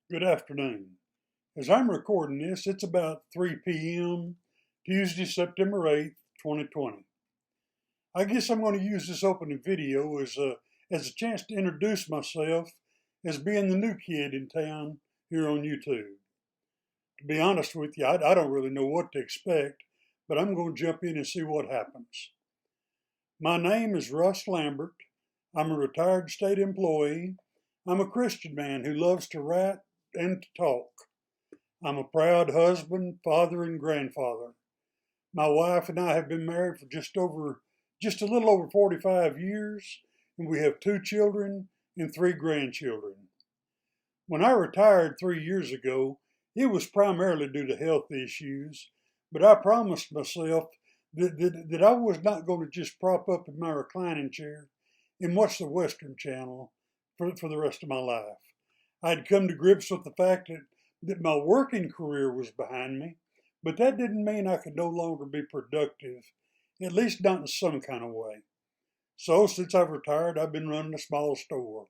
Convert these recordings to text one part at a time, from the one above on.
Good afternoon. As I'm recording this, it's about 3 p.m., Tuesday, September 8th, 2020. I guess I'm going to use this opening video as a chance to introduce myself as being the new kid in town here on YouTube. To be honest with you, I don't really know what to expect, but I'm going to jump in and see what happens. My name is Russ Lambert. I'm a retired state employee. I'm a Christian man who loves to write and to talk. I'm a proud husband, father, and grandfather. My wife and I have been married for just a little over 45 years, and we have 2 children and 3 grandchildren. When I retired 3 years ago, it was primarily due to health issues, but I promised myself that I was not going to just prop up in my reclining chair and watch the Western Channel for the rest of my life. I'd come to grips with the fact that my working career was behind me, but that didn't mean I could no longer be productive, at least not in some kind of way. So since I've retired, I've been running a small store.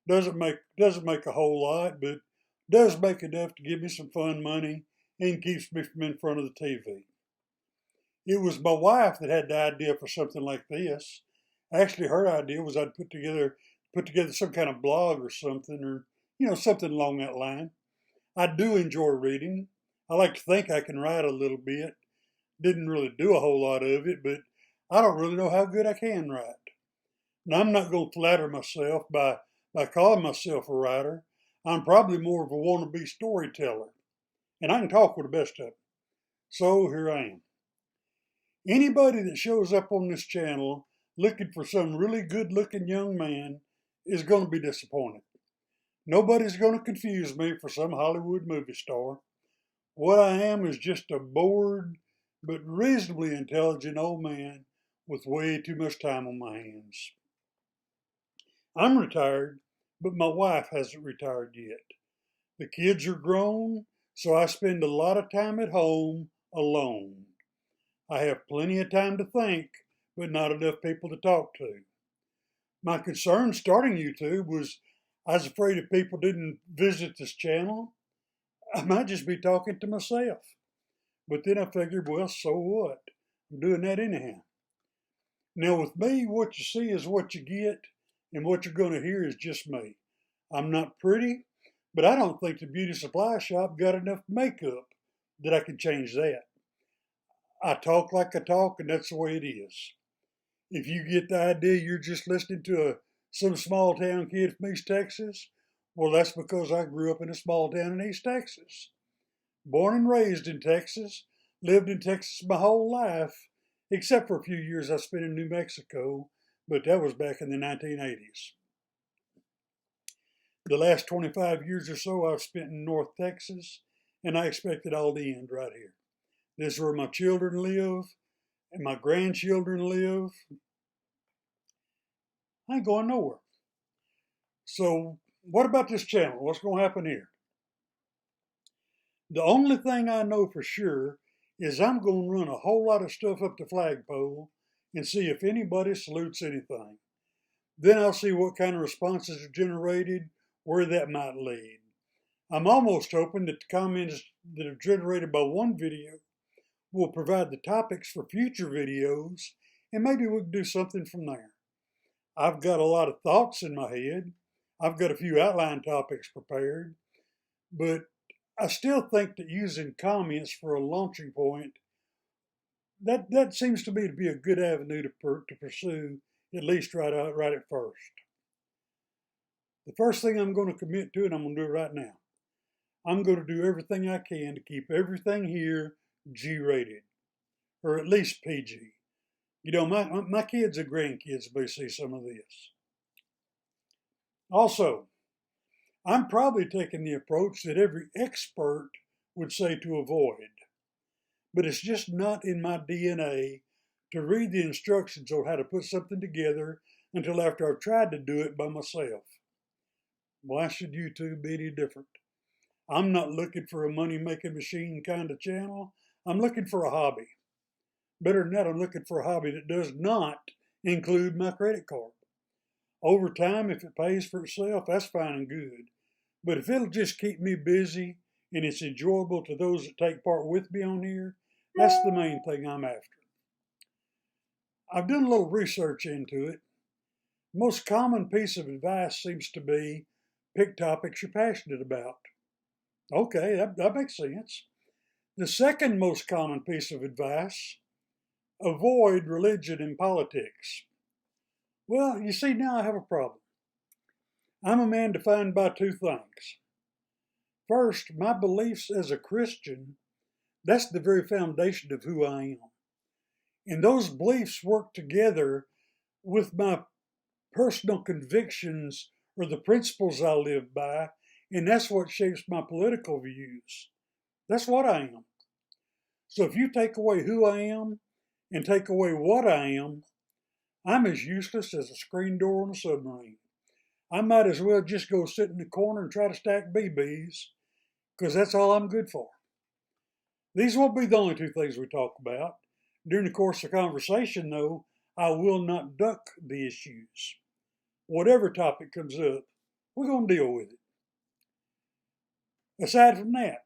Doesn't make a whole lot, but does make enough to give me some fun money and keeps me from in front of the TV. It was my wife that had the idea for something like this. Actually, her idea was I'd put together some kind of blog or something, or something along that line. I do enjoy reading. I like to think I can write a little bit. Didn't really do a whole lot of it, but I don't really know how good I can write. Now, I'm not going to flatter myself by calling myself a writer. I'm probably more of a wannabe storyteller, and I can talk with the best of them. So here I am. Anybody that shows up on this channel looking for some really good looking young man is going to be disappointed. Nobody's going to confuse me for some Hollywood movie star. What I am is just a bored but reasonably intelligent old man with way too much time on my hands. I'm retired, but my wife hasn't retired yet. The kids are grown, so I spend a lot of time at home alone. I have plenty of time to think, but not enough people to talk to. My concern starting YouTube was I was afraid if people didn't visit this channel, I might just be talking to myself. But then I figured, well, so what? I'm doing that anyhow. Now, with me, what you see is what you get, and what you're going to hear is just me. I'm not pretty, but I don't think the beauty supply shop got enough makeup that I can change that. I talk like I talk, and that's the way it is. If you get the idea you're just listening to some small town kid from East Texas, well, that's because I grew up in a small town in East Texas. Born and raised in Texas, lived in Texas my whole life, except for a few years I spent in New Mexico, but that was back in the 1980s. The last 25 years or so I've spent in North Texas, and I expect it all to end right here. This is where my children live, and my grandchildren live. I ain't going nowhere. So what about this channel? What's going to happen here? The only thing I know for sure is I'm going to run a whole lot of stuff up the flagpole and see if anybody salutes anything. Then I'll see what kind of responses are generated, where that might lead. I'm almost hoping that the comments that are generated by one video will provide the topics for future videos, and maybe we can do something from there. I've got a lot of thoughts in my head. I've got a few outline topics prepared, but I still think that using comments for a launching point, that seems to me to be a good avenue to pursue, at least right at first. The first thing I'm going to commit to, and I'm going to do it right now, I'm going to do everything I can to keep everything here G-rated, or at least PG. You know, my kids and grandkids may see some of this. Also, I'm probably taking the approach that every expert would say to avoid, but it's just not in my DNA to read the instructions on how to put something together until after I've tried to do it by myself. Why should YouTube be any different? I'm not looking for a money-making machine kind of channel. I'm looking for a hobby. Better than that, I'm looking for a hobby that does not include my credit card. Over time, if it pays for itself, that's fine and good. But if it'll just keep me busy and it's enjoyable to those that take part with me on here, that's the main thing I'm after. I've done a little research into it. The most common piece of advice seems to be pick topics you're passionate about. Okay, that makes sense. The second most common piece of advice, avoid religion and politics. Well, you see, now I have a problem. I'm a man defined by two things. First, my beliefs as a Christian, that's the very foundation of who I am. And those beliefs work together with my personal convictions or the principles I live by, and that's what shapes my political views. That's what I am. So if you take away who I am and take away what I am, I'm as useless as a screen door on a submarine. I might as well just go sit in the corner and try to stack BBs, because that's all I'm good for. These won't be the only two things we talk about. During the course of the conversation, though, I will not duck the issues. Whatever topic comes up, we're going to deal with it. Aside from that,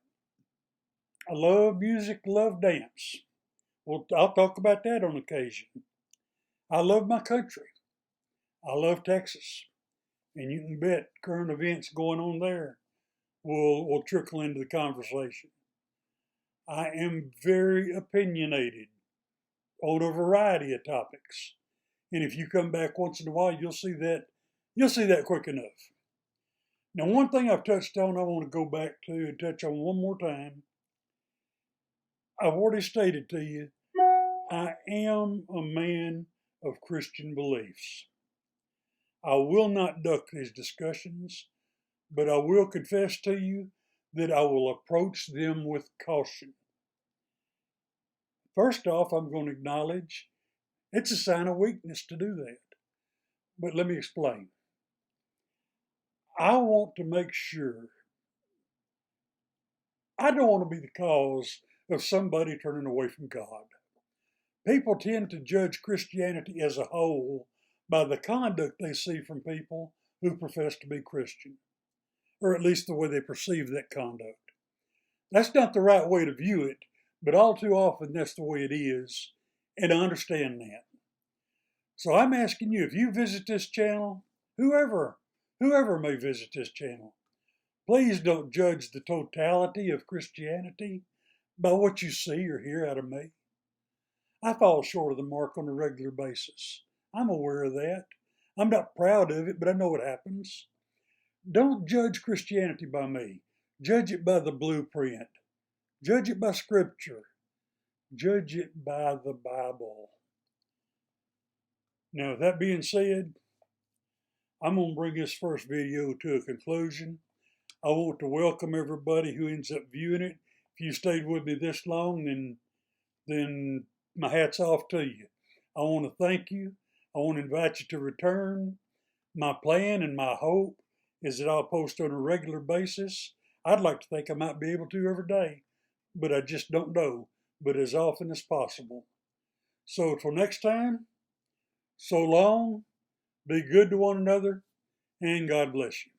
I love music, love dance. Well, I'll talk about that on occasion. I love my country. I love Texas. And you can bet current events going on there will trickle into the conversation. I am very opinionated on a variety of topics. And if you come back once in a while, you'll see that quick enough. Now, one thing I've touched on, I want to go back to and touch on one more time. I've already stated to you, I am a man of Christian beliefs. I will not duck these discussions, but I will confess to you that I will approach them with caution. First off, I'm going to acknowledge it's a sign of weakness to do that. But let me explain. I want to make sure I don't want to be the cause of somebody turning away from God. People tend to judge Christianity as a whole by the conduct they see from people who profess to be Christian, or at least the way they perceive that conduct. That's not the right way to view it, but all too often that's the way it is, and I understand that. So I'm asking you, if you visit this channel, whoever may visit this channel, please don't judge the totality of Christianity by what you see or hear out of me. I fall short of the mark on a regular basis. I'm aware of that. I'm not proud of it, but I know it happens. Don't judge Christianity by me. Judge it by the blueprint. Judge it by Scripture. Judge it by the Bible. Now, with that being said, I'm going to bring this first video to a conclusion. I want to welcome everybody who ends up viewing it. If you stayed with me this long, then my hat's off to you. I want to thank you. I want to invite you to return. My plan and my hope is that I'll post on a regular basis. I'd like to think I might be able to every day, but I just don't know, but as often as possible. So until next time, so long, be good to one another, and God bless you.